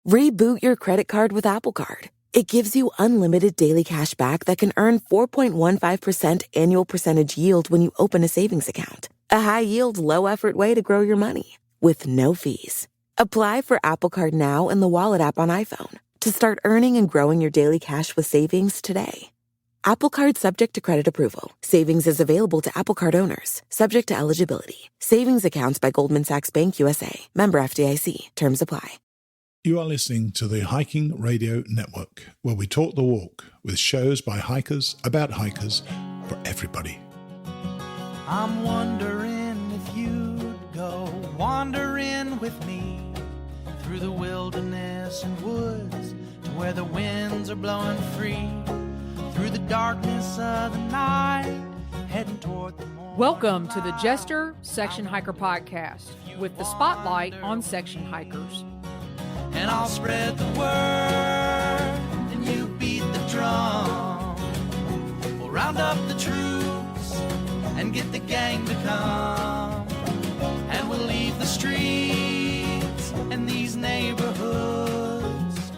Reboot your credit card with Apple Card. It gives you unlimited daily cash back that can earn 4.15% annual percentage yield when you open a savings account. A high-yield, low-effort way to grow your money with no fees. Apply for Apple Card now in the Wallet app on iPhone to start earning and growing your daily cash with savings today. Apple Card subject to credit approval. Savings is available to Apple Card owners, subject to eligibility. Savings accounts by Goldman Sachs Bank USA. Member FDIC. Terms apply. You are listening to the Hiking Radio Network, where we talk the walk with shows by hikers, about hikers, for everybody. I'm wondering if you'd go wandering with me through the wilderness and woods to where the winds are blowing free, through the darkness of the night, heading toward the morning. Welcome to the Jester Section Hiker Podcast, with the spotlight on section hikers. And I'll spread the word, and you beat the drum. We'll round up the troops and get the gang to come. And we'll leave the streets and these neighborhoods,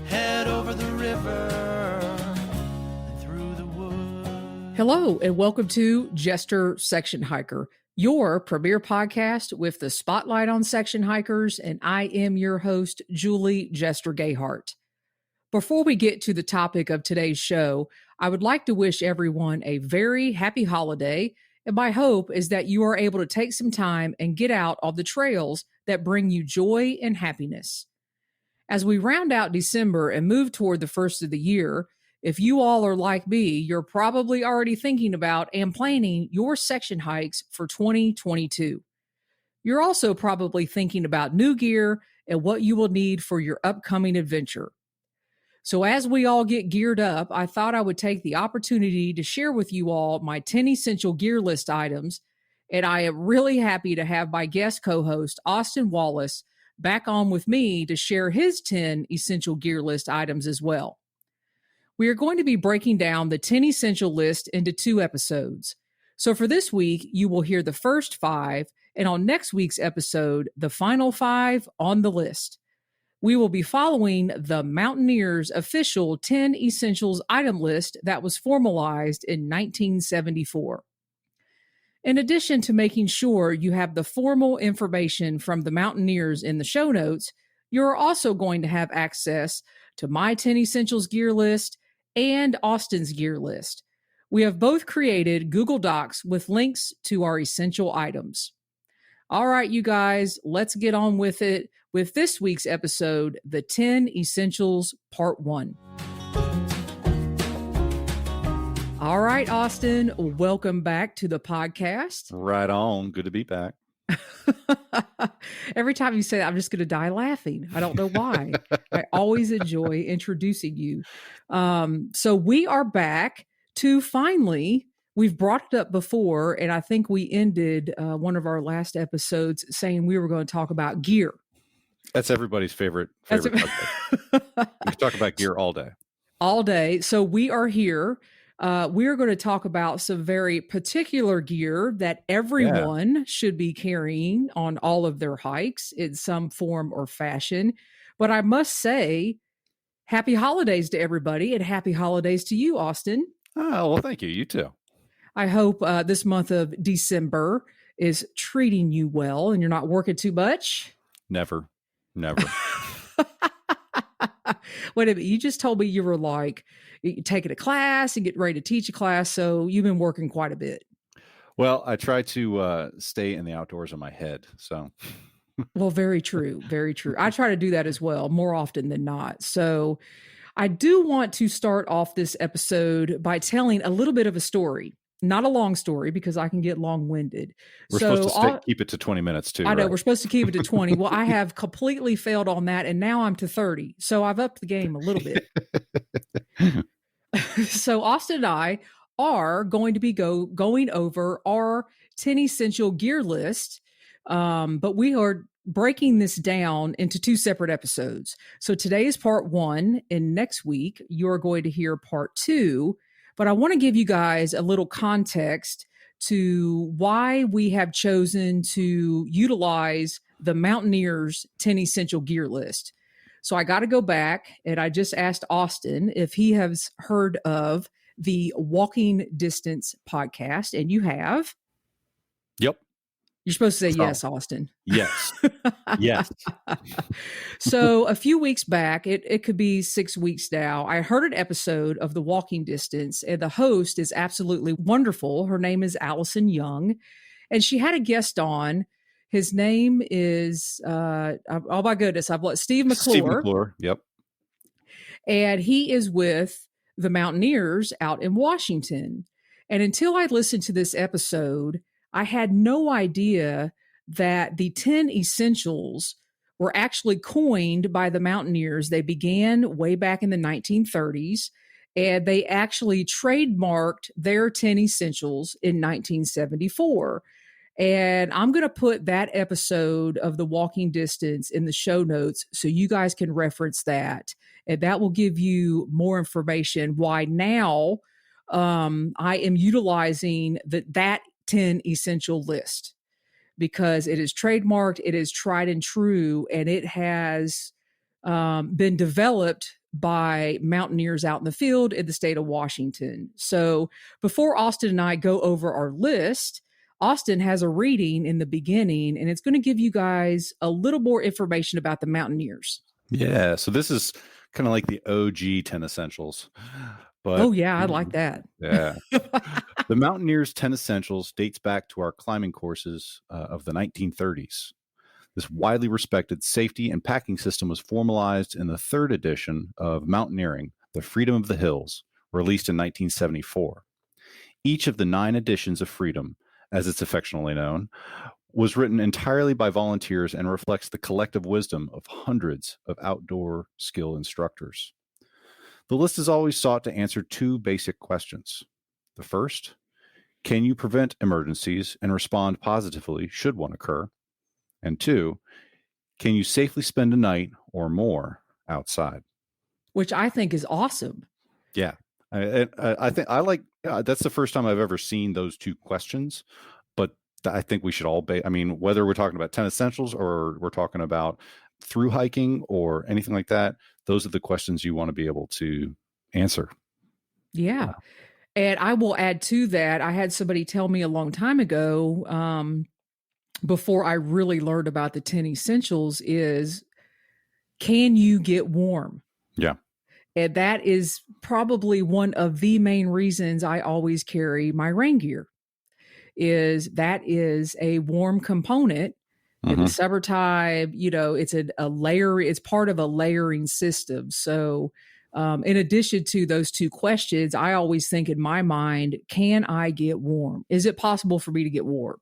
head over the river and through the woods. Hello, and welcome to Jester Section Hiker, your premier podcast with the spotlight on section hikers, and I am your host, Julie Jester Gayhart. Before we get to the topic of today's show, I would like to wish everyone a very happy holiday, and my hope is that you are able to take some time and get out on the trails that bring you joy and happiness. As we round out December and move toward the first of the year, if you all are like me, you're probably already thinking about and planning your section hikes for 2022. You're also probably thinking about new gear and what you will need for your upcoming adventure. So as we all get geared up, I thought I would take the opportunity to share with you all my 10 essential gear list items, and I am really happy to have my guest co-host, Austin Wallis, back on with me to share his 10 essential gear list items as well. We are going to be breaking down the 10 essential list into 2 episodes. So for this week, you will hear the first 5, and on next week's episode, the final 5 on the list. We will be following the Mountaineers official 10 essentials item list that was formalized in 1974. In addition to making sure you have the formal information from the Mountaineers in the show notes, you're also going to have access to my 10 essentials gear list and Austin's gear list. We have both created Google Docs with links to our essential items. All right, you guys, let's get on with it with this week's episode, the 10 Essentials Part 1. All right, Austin, welcome back to the podcast. Right on. Good to be back. Every time you say that, I'm just going to die laughing. I don't know why. I always enjoy introducing you. So we are back to finally, we've brought it up before, and I think we ended one of our last episodes saying we were going to talk about gear. That's everybody's favorite subject. We can talk about gear all day. All day. So we are here. We are going to talk about some very particular gear that everyone should be carrying on all of their hikes in some form or fashion. But I must say, happy holidays to everybody, and happy holidays to you, Austin. Oh, well, thank you. You too. I hope this month of December is treating you well and you're not working too much. Never. Wait a minute. You just told me you were like taking a class and getting ready to teach a class. So you've been working quite a bit. Well, I try to stay in the outdoors in my head. So. Well, very true. Very true. I try to do that as well, more often than not. So I do want to start off this episode by telling a little bit of a story. Not a long story because I can get long-winded. We're supposed to keep it to 20 minutes too. I know, right? We're supposed to keep it to 20. Well, I have completely failed on that, and now I'm to 30. So I've upped the game a little bit. So Austin and I are going to be going over our 10 essential gear list, but we are breaking this down into 2 separate episodes. So today is part 1, and next week you're going to hear part 2. But I want to give you guys a little context to why we have chosen to utilize the Mountaineers 10 essential gear list. So I got to go back, and I just asked Austin if he has heard of the Walking Distance podcast, and you have. Yep. You're supposed to say yes, Austin. Yes. Yes. So a few weeks back, it could be 6 weeks now, I heard an episode of The Walking Distance, and the host is absolutely wonderful. Her name is Allison Young, and she had a guest on. His name is, oh my goodness, I've let Steve McClure. Steve McClure, yep. And he is with the Mountaineers out in Washington. And until I listened to this episode, I had no idea that the 10 essentials were actually coined by the Mountaineers. They began way back in the 1930s, and they actually trademarked their 10 essentials in 1974. And I'm going to put that episode of The Walking Distance in the show notes so you guys can reference that. And that will give you more information why now I am utilizing that 10 essential list, because it is trademarked, it is tried and true, and it has been developed by Mountaineers out in the field in the state of Washington. So before Austin and I go over our list, Austin has a reading in the beginning, and it's going to give you guys a little more information about the Mountaineers. Yeah. So this is kind of like the OG 10 essentials. But, oh, yeah, I like that. Yeah. The Mountaineers 10 Essentials dates back to our climbing courses of the 1930s. This widely respected safety and packing system was formalized in the third edition of Mountaineering, The Freedom of the Hills, released in 1974. Each of the 9 editions of Freedom, as it's affectionately known, was written entirely by volunteers and reflects the collective wisdom of hundreds of outdoor skill instructors. The list has always sought to answer 2 basic questions. The first, can you prevent emergencies and respond positively should one occur? And 2, can you safely spend a night or more outside? Which I think is awesome. Yeah. I think I like, that's the first time I've ever seen those 2 questions, but I think we should all whether we're talking about 10 essentials or we're talking about through hiking or anything like that, those are the questions you want to be able to answer. Yeah. And I will add to that, I had somebody tell me a long time ago, before I really learned about the 10 essentials, is, can you get warm? Yeah. And that is probably one of the main reasons I always carry my rain gear, is that is a warm component. In the summertime, it's a layer, it's part of a layering system. So in addition to those 2 questions, I always think in my mind, can I get warm? Is it possible for me to get warm?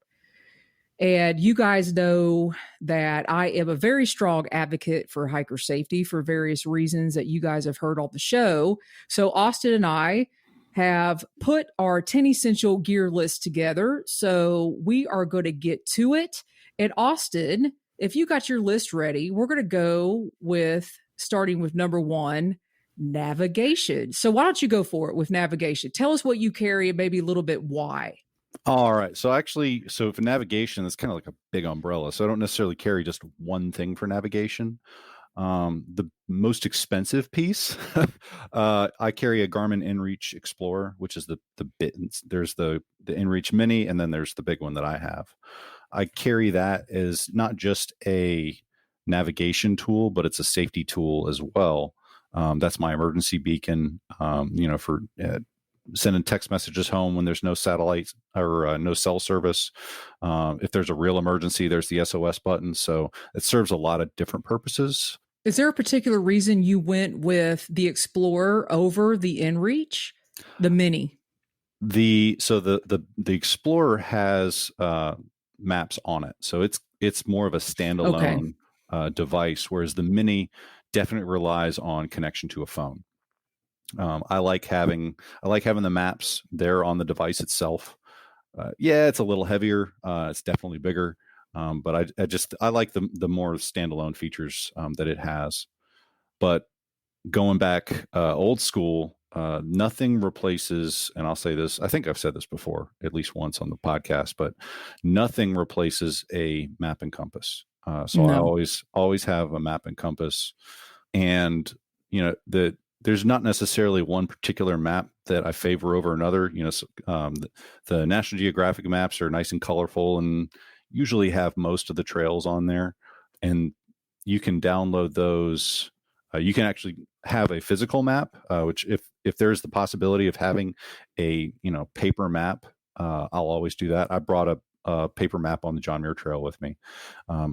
And you guys know that I am a very strong advocate for hiker safety for various reasons that you guys have heard on the show. So Austin and I have put our 10 essential gear list together. So we are going to get to it. And Austin, if you got your list ready, we're going to go with starting with number 1, navigation. So why don't you go for it with navigation? Tell us what you carry and maybe a little bit why. All right. So for navigation, it's kind of like a big umbrella. So I don't necessarily carry just one thing for navigation. The most expensive piece, I carry a Garmin InReach Explorer, which is the bit. There's the InReach Mini, and then there's the big one that I have. I carry that as not just a navigation tool, but it's a safety tool as well. That's my emergency beacon, for sending text messages home when there's no satellite or no cell service. If there's a real emergency, there's the SOS button. So it serves a lot of different purposes. Is there a particular reason you went with the Explorer over the InReach, the Mini? The Explorer has maps on it, so it's more of a standalone device, whereas the Mini definitely relies on connection to a phone. I like having the maps there on the device itself. It's a little heavier. It's definitely bigger. But I like the more standalone features that it has. But going back old school, nothing replaces, and I'll say this, I think I've said this before at least once on the podcast, but nothing replaces a map and compass. So no. I always have a map and compass And, there's not necessarily one particular map that I favor over another. The National Geographic maps are nice and colorful and usually have most of the trails on there. And you can download those. You can actually have a physical map, which if there's the possibility of having a, paper map, I'll always do that. I brought a paper map on the John Muir Trail with me.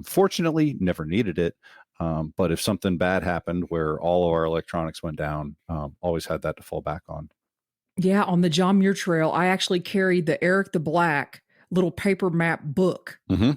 Fortunately, never needed it. But if something bad happened where all of our electronics went down, always had that to fall back on. Yeah, on the John Muir Trail, I actually carried the Eric the Black little paper map book. Mm-hmm.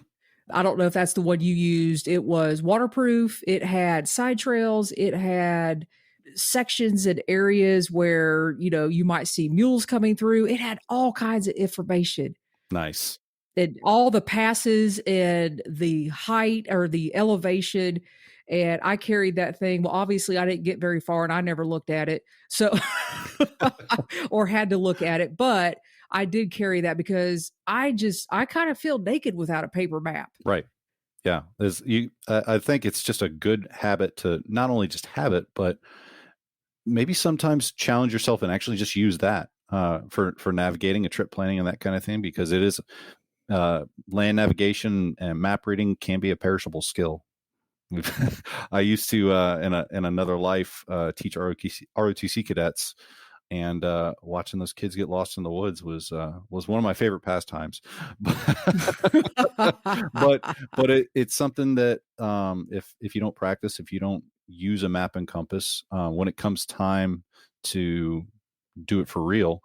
I don't know if that's the one you used. It was waterproof. It had side trails. It had sections and areas where, you might see mules coming through. It had all kinds of information. Nice. And all the passes and the height or the elevation. And I carried that thing. Well, obviously I didn't get very far and I never looked at it. So, or had to look at it, but I did carry that because I kind of feel naked without a paper map. Right. Yeah. I think it's just a good habit to not only just have it, but maybe sometimes challenge yourself and actually just use that for navigating a trip planning and that kind of thing, because it is land navigation and map reading can be a perishable skill. I used to in another life teach ROTC cadets, and watching those kids get lost in the woods was one of my favorite pastimes. but it's something that if you don't practice, if you don't use a map and compass, when it comes time to do it for real,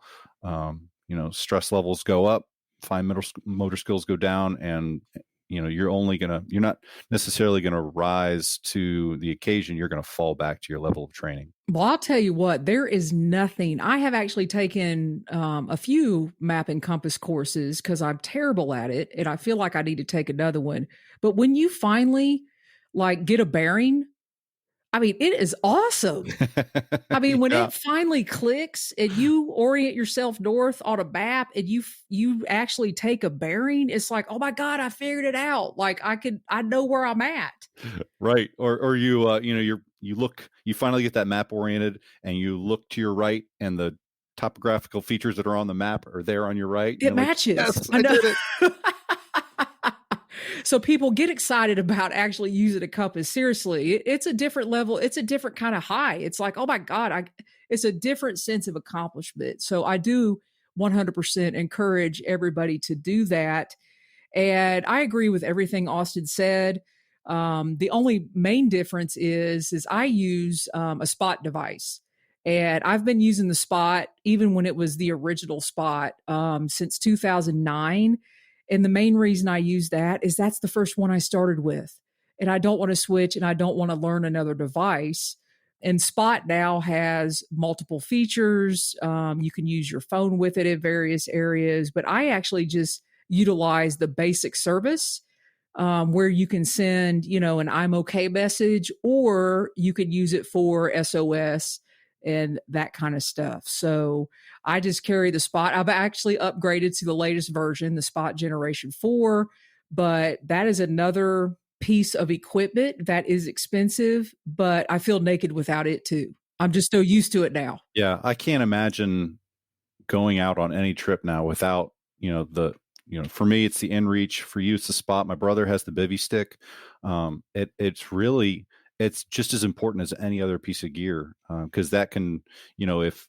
stress levels go up, fine motor skills go down, and you're not necessarily going to rise to the occasion. You're going to fall back to your level of training. Well, I'll tell you what, there is nothing. I have actually taken a few map and compass courses because I'm terrible at it and I feel like I need to take another one. But when you finally get a bearing, I mean, it is awesome. I mean, when it finally clicks and you orient yourself north on a map and you actually take a bearing, it's like, oh my God, I figured it out. I know where I'm at. Right. Or you finally get that map oriented and you look to your right and the topographical features that are on the map are there on your right. It matches. Yes, I did it. So people get excited about actually using a compass. Seriously, it's a different level. It's a different kind of high. It's like, oh my God, it's a different sense of accomplishment. So I do 100% encourage everybody to do that. And I agree with everything Austin said. The only main difference is I use a Spot device. And I've been using the Spot even when it was the original Spot since 2009. And the main reason I use that is that's the first one I started with. And I don't want to switch and I don't want to learn another device. And Spot now has multiple features. You can use your phone with it in various areas. But I actually just utilize the basic service where you can send, an I'm okay message, or you could use it for SOS and that kind of stuff. So I just carry the Spot. I've actually upgraded to the latest version, the Spot Generation 4, but that is another piece of equipment that is expensive, but I feel naked without it too. I'm just so used to it now. Yeah. I can't imagine going out on any trip now without, for me, it's the InReach. For you, it's the Spot. My brother has the Bivy stick. It's just as important as any other piece of gear, because that can, if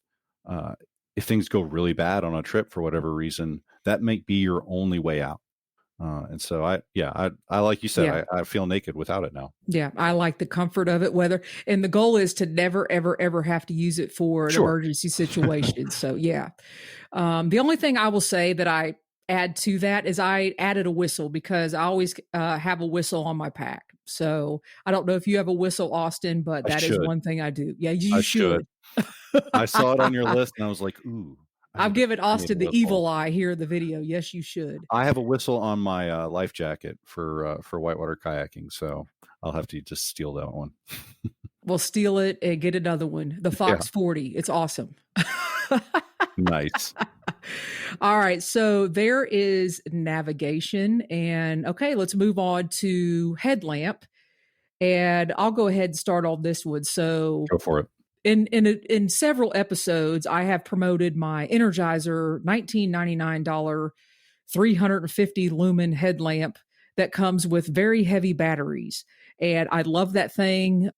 things go really bad on a trip for whatever reason, that might be your only way out. And so I like you said, I feel naked without it now. Yeah. I like the comfort of it, and the goal is to never, ever, ever have to use it for an emergency situation. So yeah. The only thing I will say that I add to that is I added a whistle, because I always have a whistle on my pack. So I don't know if you have a whistle, Austin, but that is one thing I do. Yeah, you should. I saw it on your list and I was like, ooh. I've given Austin the evil eye here in the video. Yes, you should. I have a whistle on my life jacket for whitewater kayaking, so I'll have to just steal that one. Well, steal it and get another one. The Fox 40. It's awesome. Nice. All right. So there is navigation. And okay, let's move on to Headlamp. And I'll go ahead and start on this one. So Go for it. In several episodes, I have promoted my Energizer $19.99 350 lumen headlamp that comes with very heavy batteries. And I love that thing.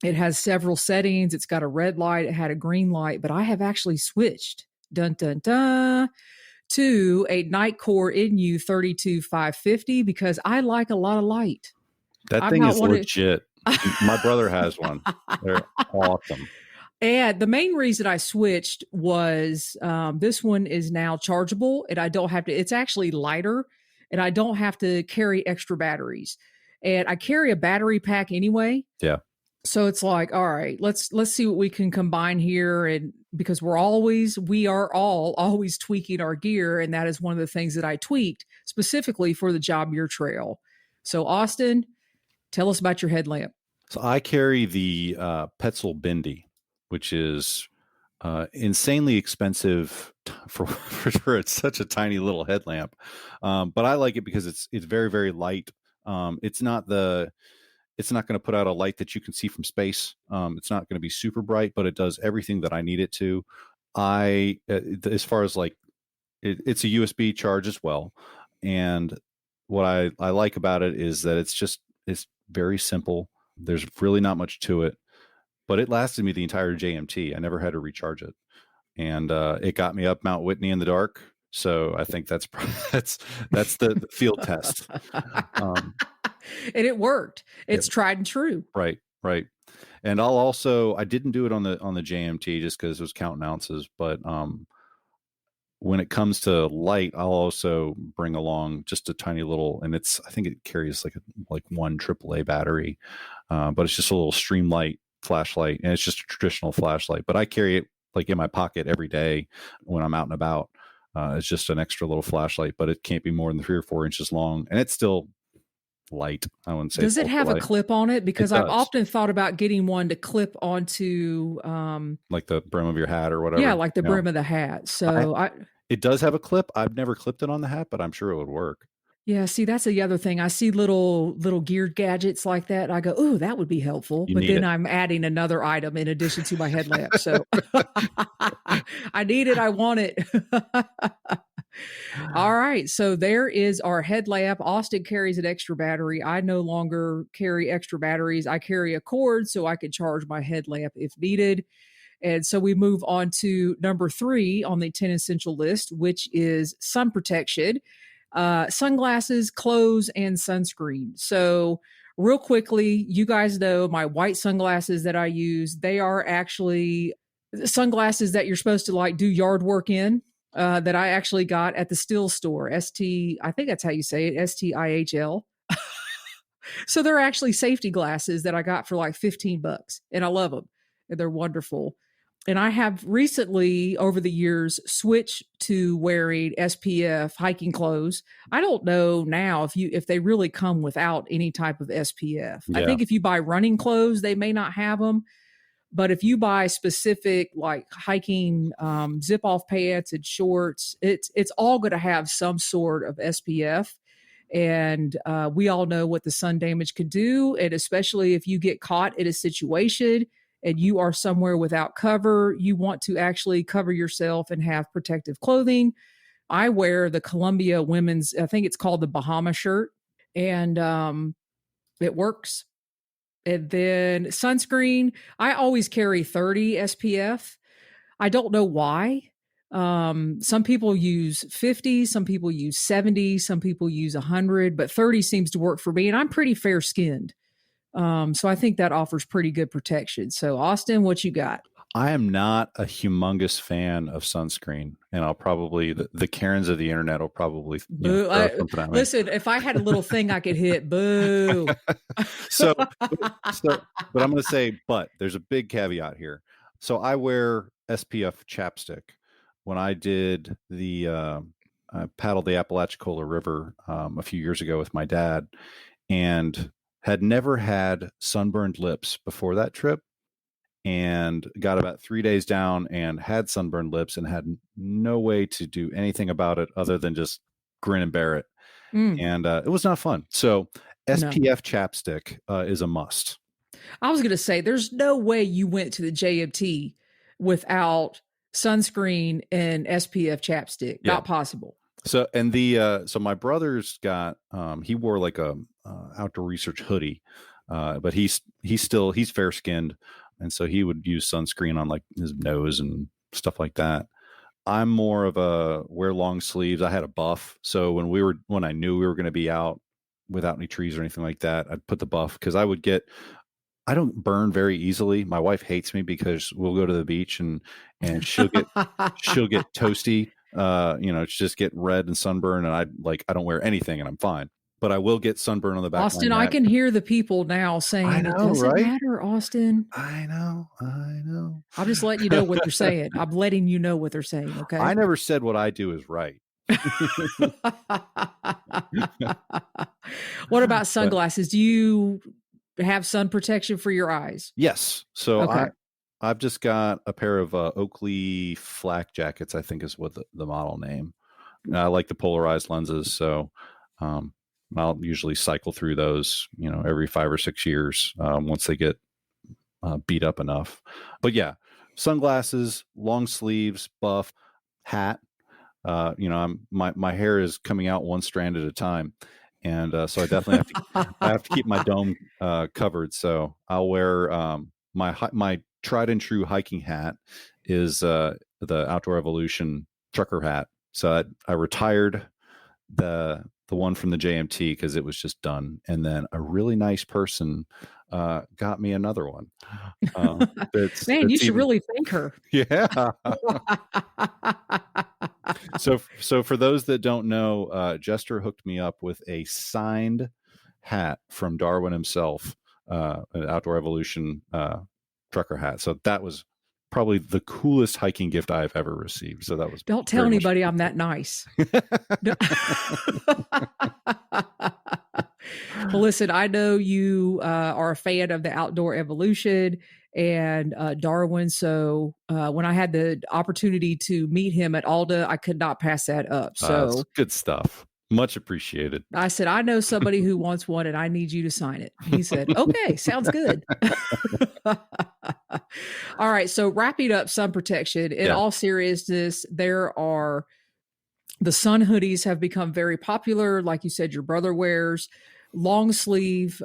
It has several settings. It's got a red light. It had a green light, but I have actually switched to a Nightcore Inu 32550 because I like a lot of light. That thing is legit. My brother has one. They're awesome. And the main reason I switched was this one is now chargeable and I don't have to, it's actually lighter and I don't have to carry extra batteries. And I carry a battery pack anyway. Yeah. So it's like, all right, let's see what we can combine here. And because we are all always tweaking our gear. And that is one of the things that I tweaked specifically for the Job Year Trail. So Austin, tell us about your headlamp. So I carry the Petzl Bindi, which is insanely expensive for it's such a tiny little headlamp. But I like it because it's very, very light. It's not going to put out a light that you can see from space. It's not going to be super bright, but it does everything that I need it to. As far as like, it's a USB charge as well. And what I like about it is that it's very simple. There's really not much to it, but it lasted me the entire JMT. I never had to recharge it. And it got me up Mount Whitney in the dark. So I think that's the field test. And it worked. It's tried and true. Right. And I didn't do it on the JMT just because it was counting ounces, but when it comes to light, I'll also bring along just a tiny little, and I think it carries like one AAA battery, but it's just a little Streamlight flashlight, and it's just a traditional flashlight, but I carry it like in my pocket every day when I'm out and about. It's just an extra little flashlight, but it can't be more than 3 or 4 inches long, and it's still light. I wouldn't say. Does it have a clip on it? Because I've often thought about getting one to clip onto like the brim of your hat or whatever. Yeah, like the brim of the hat. So it does have a clip. I've never clipped it on the hat, but I'm sure it would work. Yeah, see, that's the other thing. I see little geared gadgets like that. I go, "Ooh, that would be helpful." But then I'm adding another item in addition to my headlamp. So I need it. I want it. All right. So there is our headlamp. Austin carries an extra battery. I no longer carry extra batteries. I carry a cord so I can charge my headlamp if needed. And so we move on to number 3 on the 10 essential list, which is sun protection. Sunglasses, clothes, and sunscreen. So real quickly, you guys know my white sunglasses that I use. They are actually sunglasses that you're supposed to like do yard work in, that I actually got at the Stihl store. I think that's how you say it, STIHL. So they're actually safety glasses that I got for like $15, and I love them. And they're wonderful. And I have recently, over the years, switched to wearing SPF hiking clothes. I don't know now if they really come without any type of SPF. Yeah. I think if you buy running clothes, they may not have them. But if you buy specific like hiking zip off pants and shorts, it's all going to have some sort of SPF. And we all know what the sun damage can do. And especially if you get caught in a situation and you are somewhere without cover, you want to actually cover yourself and have protective clothing. I wear the Columbia women's, I think it's called the Bahama shirt, and it works. And then sunscreen, I always carry 30 SPF. I don't know why. Some people use 50, some people use 70, some people use 100, but 30 seems to work for me. And I'm pretty fair skinned. So I think that offers pretty good protection. So Austin, what you got? I am not a humongous fan of sunscreen, and I'll probably, the Karens of the internet will probably boo. Listen, if I had a little thing I could hit, boo. But I'm going to say, but there's a big caveat here. So I wear SPF chapstick. When I did I paddled the Apalachicola River a few years ago with my dad, and had never had sunburned lips before that trip, and got about 3 days down and had sunburned lips and had no way to do anything about it other than just grin and bear it. And it was not fun. So SPF chapstick is a must. I was going to say, there's no way you went to the JMT without sunscreen and SPF chapstick. Yeah. Not possible. So, and so my brother's got, he wore like a outdoor research hoodie, but he's fair skinned. And so he would use sunscreen on like his nose and stuff like that. I'm more of a wear long sleeves. I had a buff. So when I knew we were going to be out without any trees or anything like that, I'd put the buff because I don't burn very easily. My wife hates me because we'll go to the beach and she'll get toasty. Just get red and sunburn, and I don't wear anything and I'm fine. But I will get sunburn on the back. Austin, of my I neck. can hear the people now saying, I know, it doesn't right? matter, Austin. I know. I'll just let you know what they're saying. I'm letting you know what they're saying. Okay. I never said what I do is right. What about sunglasses? Do you have sun protection for your eyes? Yes. So Okay. I've just got a pair of Oakley flak jackets, I think is what the model name. I like the polarized lenses. So I'll usually cycle through those, every 5 or 6 years once they get beat up enough. But yeah, sunglasses, long sleeves, buff, hat. My hair is coming out one strand at a time. And so I definitely have to keep my dome covered. So I'll wear my tried and true hiking hat is the Outdoor Evolution trucker hat. So I retired the one from the JMT because it was just done, and then a really nice person got me another one. Man, you should really thank her. Yeah. So for those that don't know, Jester hooked me up with a signed hat from Darwin himself, an Outdoor Evolution trucker hat. So that was probably the coolest hiking gift I've ever received. So that was. Don't tell anybody I'm that nice. Well, listen, I know you are a fan of the Outdoor Evolution and Darwin. So when I had the opportunity to meet him at Alda, I could not pass that up. So good stuff. Much appreciated. I said, I know somebody who wants one and I need you to sign it. He said, okay, sounds good. All right. So wrapping up sun protection, in all seriousness, the sun hoodies have become very popular. Like you said, your brother wears long sleeve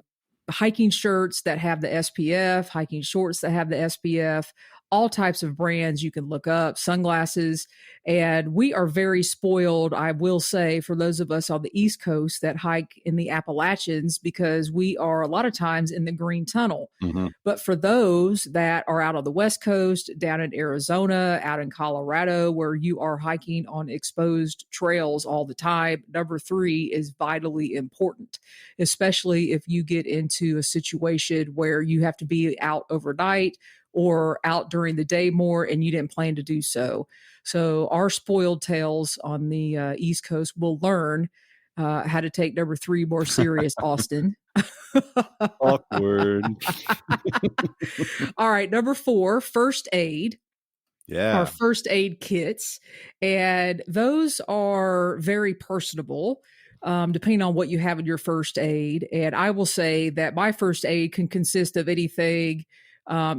hiking shirts that have the SPF, hiking shorts that have the SPF, all types of brands you can look up, sunglasses. And we are very spoiled, I will say, for those of us on the East Coast that hike in the Appalachians, because we are a lot of times in the Green Tunnel. Mm-hmm. But for those that are out on the West Coast, down in Arizona, out in Colorado, where you are hiking on exposed trails all the time, number 3 is vitally important, especially if you get into a situation where you have to be out overnight or out during the day more and you didn't plan to do so. So our spoiled tails on the East Coast will learn how to take number 3 more serious, Austin. Awkward. All right, number 4, first aid. Yeah. Our first aid kits. And those are very personable, depending on what you have in your first aid. And I will say that my first aid can consist of anything.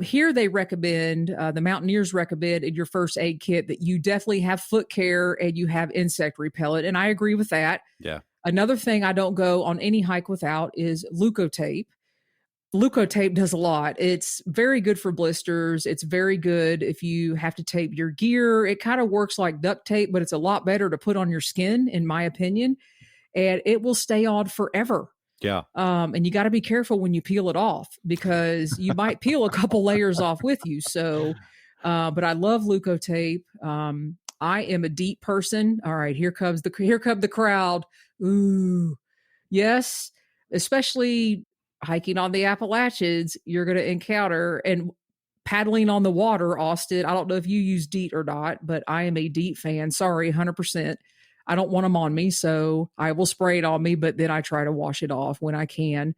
Here they recommend, the Mountaineers recommend in your first aid kit that you definitely have foot care and you have insect repellent. And I agree with that. Yeah. Another thing I don't go on any hike without is leukotape. Leukotape does a lot. It's very good for blisters. It's very good if you have to tape your gear. It kind of works like duct tape, but it's a lot better to put on your skin, in my opinion. And it will stay on forever. Yeah. And you got to be careful when you peel it off because you might peel a couple layers off with you. So, but I love leukotape. I am a DEET person. All right, here come the crowd. Ooh, yes, especially hiking on the Appalachians, you're going to encounter and paddling on the water, Austin. I don't know if you use DEET or not, but I am a DEET fan. Sorry, 100%. I don't want them on me, so I will spray it on me, but then I try to wash it off when I can.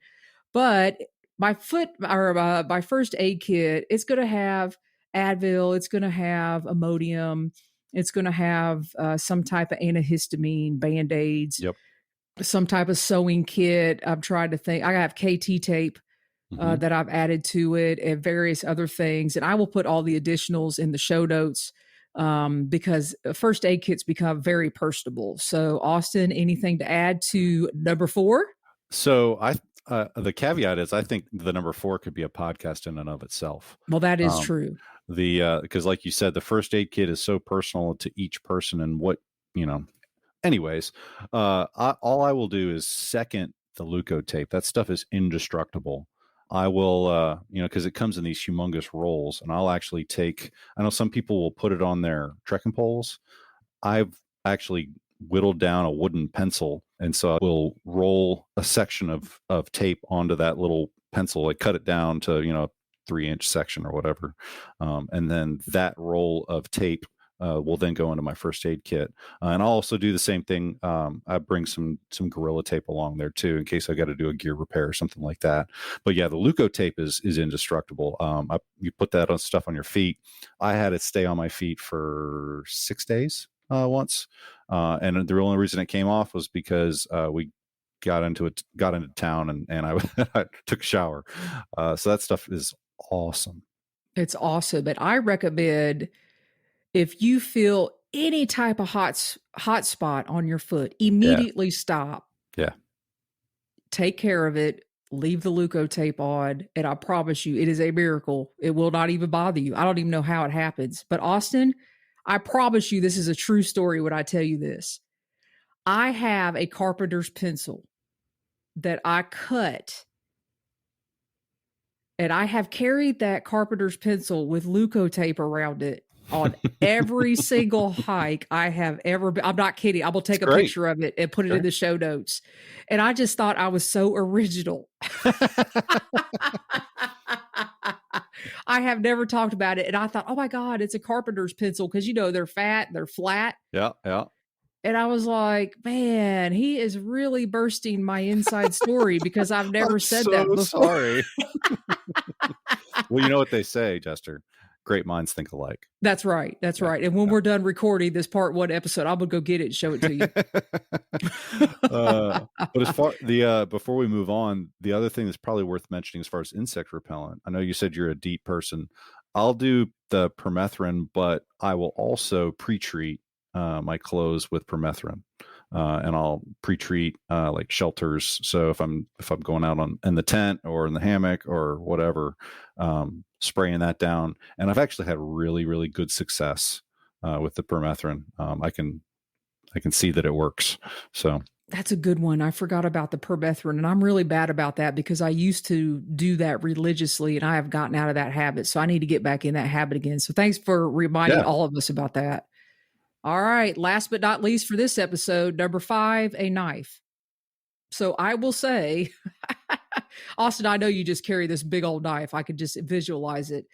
But my first aid kit, it's going to have Advil, it's going to have Imodium, it's going to have some type of antihistamine, Band-Aids. Yep. some type of sewing kit. I'm trying to think. I have KT tape that I've added to it and various other things. And I will put all the additionals in the show notes because first aid kits become very personable. So Austin, anything to add to number 4? So the caveat is I think the number 4 could be a podcast in and of itself. Well, that is true. Because like you said, the first aid kit is so personal to each person and what, anyways, all I will do is second the Leuco tape. That stuff is indestructible. I will, because it comes in these humongous rolls, and I'll actually I know some people will put it on their trekking poles. I've actually whittled down a wooden pencil, and so I will roll a section of tape onto that little pencil, like cut it down to, 3-inch section or whatever. And then that roll of tape will then go into my first aid kit. And I'll also do the same thing. I bring some Gorilla tape along there too, in case I got to do a gear repair or something like that. But yeah, the Leuco tape is indestructible. You put that on stuff on your feet. I had it stay on my feet for 6 days once. And the only reason it came off was because we got into town and I took a shower. So that stuff is awesome. It's awesome. But I recommend, if you feel any type of hot spot on your foot, immediately stop. Yeah. Take care of it. Leave the Leuco tape on. And I promise you, it is a miracle. It will not even bother you. I don't even know how it happens. But Austin, I promise you, this is a true story when I tell you this. I have a carpenter's pencil that I cut, and I have carried that carpenter's pencil with Leuco tape around it on every single hike I have ever been. I'm not kidding. I will take a picture of it and put it in the show notes. And I just thought I was so original. I have never talked about it. And I thought, oh my God, it's a carpenter's pencil. Cause they're fat, they're flat. Yeah. Yeah. And I was like, man, he is really bursting my inside story because I've never said that before. Sorry. Well, you know what they say, Jester. Great minds think alike. That's right. That's right. And when we're done recording this part 1 episode, I'm gonna go get it and show it to you. But as far before we move on, the other thing that's probably worth mentioning as far as insect repellent, I know you said you're a DEET person. I'll do the permethrin, but I will also pre-treat my clothes with permethrin. And I'll pre-treat like shelters. So if I'm going out in the tent or in the hammock or whatever, spraying that down. And I've actually had really, really good success with the permethrin. I can see that it works. So that's a good one. I forgot about the permethrin, and I'm really bad about that because I used to do that religiously, and I have gotten out of that habit. So I need to get back in that habit again. So thanks for reminding all of us about that. All right. Last but not least for this episode, number 5, a knife. So I will say, Austin, I know you just carry this big old knife. I could just visualize it.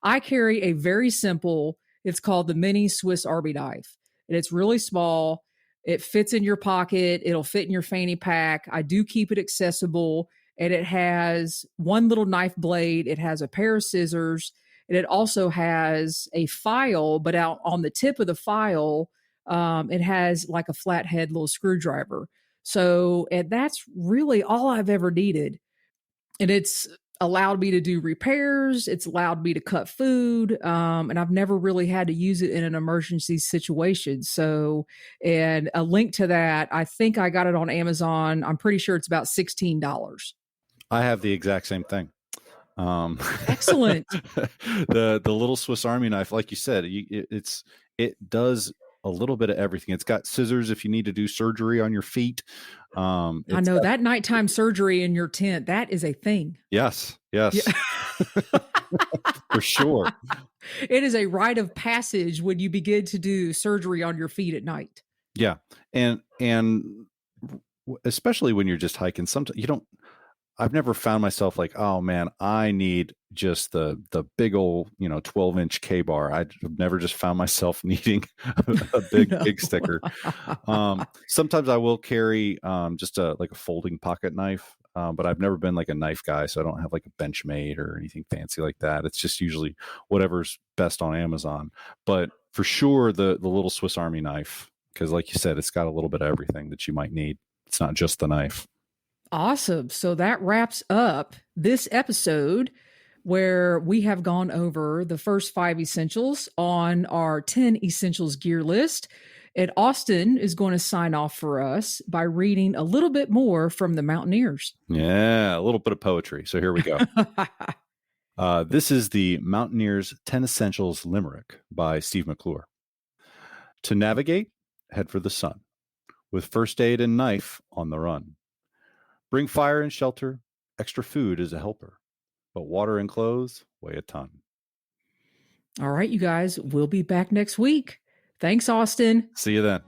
I carry a very simple, it's called the mini Swiss Army knife. And it's really small. It fits in your pocket. It'll fit in your fanny pack. I do keep it accessible. And it has one little knife blade. It has a pair of scissors. And it also has a file, but out on the tip of the file, it has like a flathead little screwdriver. So, and that's really all I've ever needed. And it's allowed me to do repairs. It's allowed me to cut food. And I've never really had to use it in an emergency situation. So, and a link to that, I think I got it on Amazon. I'm pretty sure it's about $16. I have the exact same thing. Excellent. The little Swiss Army knife, like you said, it does a little bit of everything. It's got scissors if you need to do surgery on your feet. I know that nighttime surgery in your tent, that is a thing. Yes. Yeah. For sure. It is a rite of passage when you begin to do surgery on your feet at night. Yeah. And especially when you're just hiking, sometimes I've never found myself like, oh man, I need just the big old, 12-inch K-bar. I've never just found myself needing a big sticker. Sometimes I will carry just a folding pocket knife, but I've never been like a knife guy, so I don't have like a Benchmade or anything fancy like that. It's just usually whatever's best on Amazon. But for sure, the little Swiss Army knife, because like you said, it's got a little bit of everything that you might need. It's not just the knife. Awesome. So that wraps up this episode where we have gone over the first 5 essentials on our 10 essentials gear list. And Austin is going to sign off for us by reading a little bit more from the Mountaineers. Yeah, a little bit of poetry. So here we go. This is the Mountaineers 10 Essentials Limerick by Steve McClure. To navigate, head for the sun, with first aid and knife on the run. Bring fire and shelter, extra food is a helper, but water and clothes weigh a ton. All right, you guys, we'll be back next week. Thanks, Austin. See you then.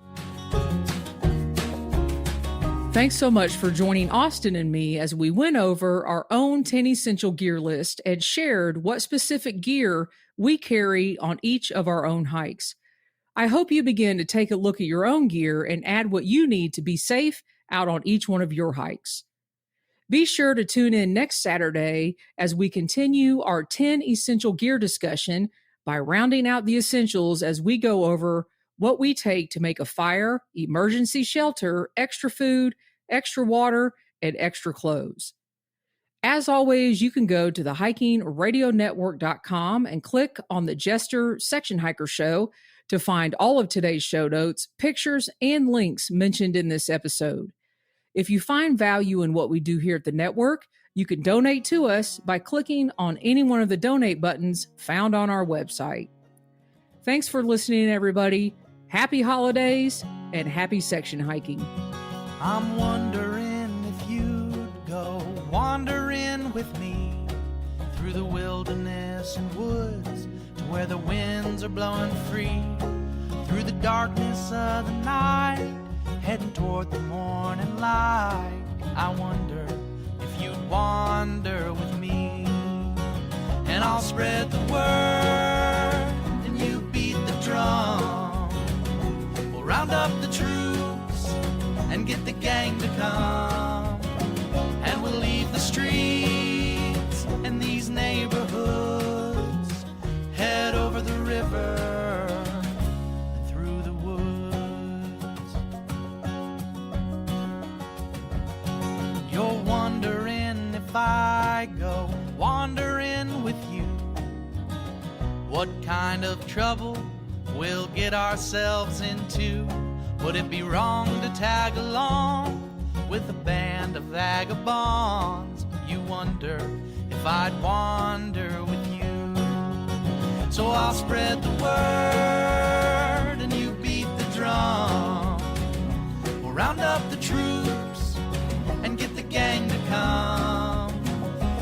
Thanks so much for joining Austin and me as we went over our own 10 essential gear list and shared what specific gear we carry on each of our own hikes. I hope you begin to take a look at your own gear and add what you need to be safe out on each one of your hikes. Be sure to tune in next Saturday as we continue our 10 essential gear discussion by rounding out the essentials as we go over what we take to make a fire, emergency shelter, extra food, extra water, and extra clothes. As always, you can go to the hikingradionetwork.com and click on the Jester Section Hiker Show to find all of today's show notes, pictures, and links mentioned in this episode. If you find value in what we do here at the network, you can donate to us by clicking on any one of the donate buttons found on our website. Thanks for listening, everybody. Happy holidays and happy section hiking. I'm wondering if you'd go wandering with me through the wilderness and woods to where the winds are blowing free, through the darkness of the night, heading toward the morning light. I wonder if you'd wander with me, and I'll spread the word and you beat the drum. We'll round up the troops and get the gang to come, and we'll leave the streets and these neighborhoods, head over the river and through the woods. You're wondering if I go wandering with you, what kind of trouble we'll get ourselves into. Would it be wrong to tag along with a band of vagabonds? You wonder if I'd wander with you. So I'll spread the word and you beat the drum. We'll round up the troops and get the gang to come,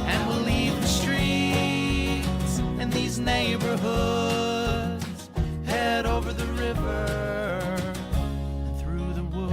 and we'll leave the streets and these neighborhoods, head over the river and through the woods.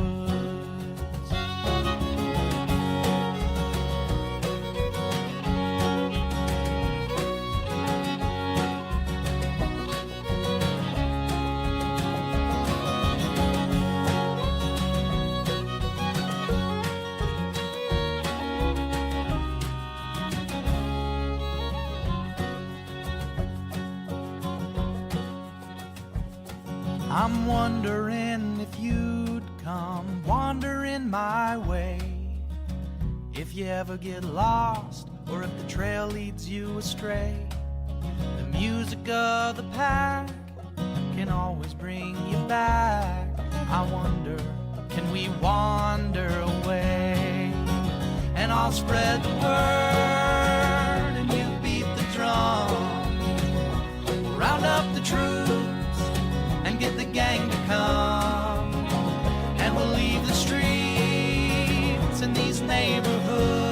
I'm wondering if you'd come wandering my way, if you ever get lost or if the trail leads you astray. The music of the pack can always bring you back. I wonder, can we wander away? And I'll spread the word and you beat the drum. We'll round up the troops and get the gang to come, and we'll leave the streets and these neighborhoods,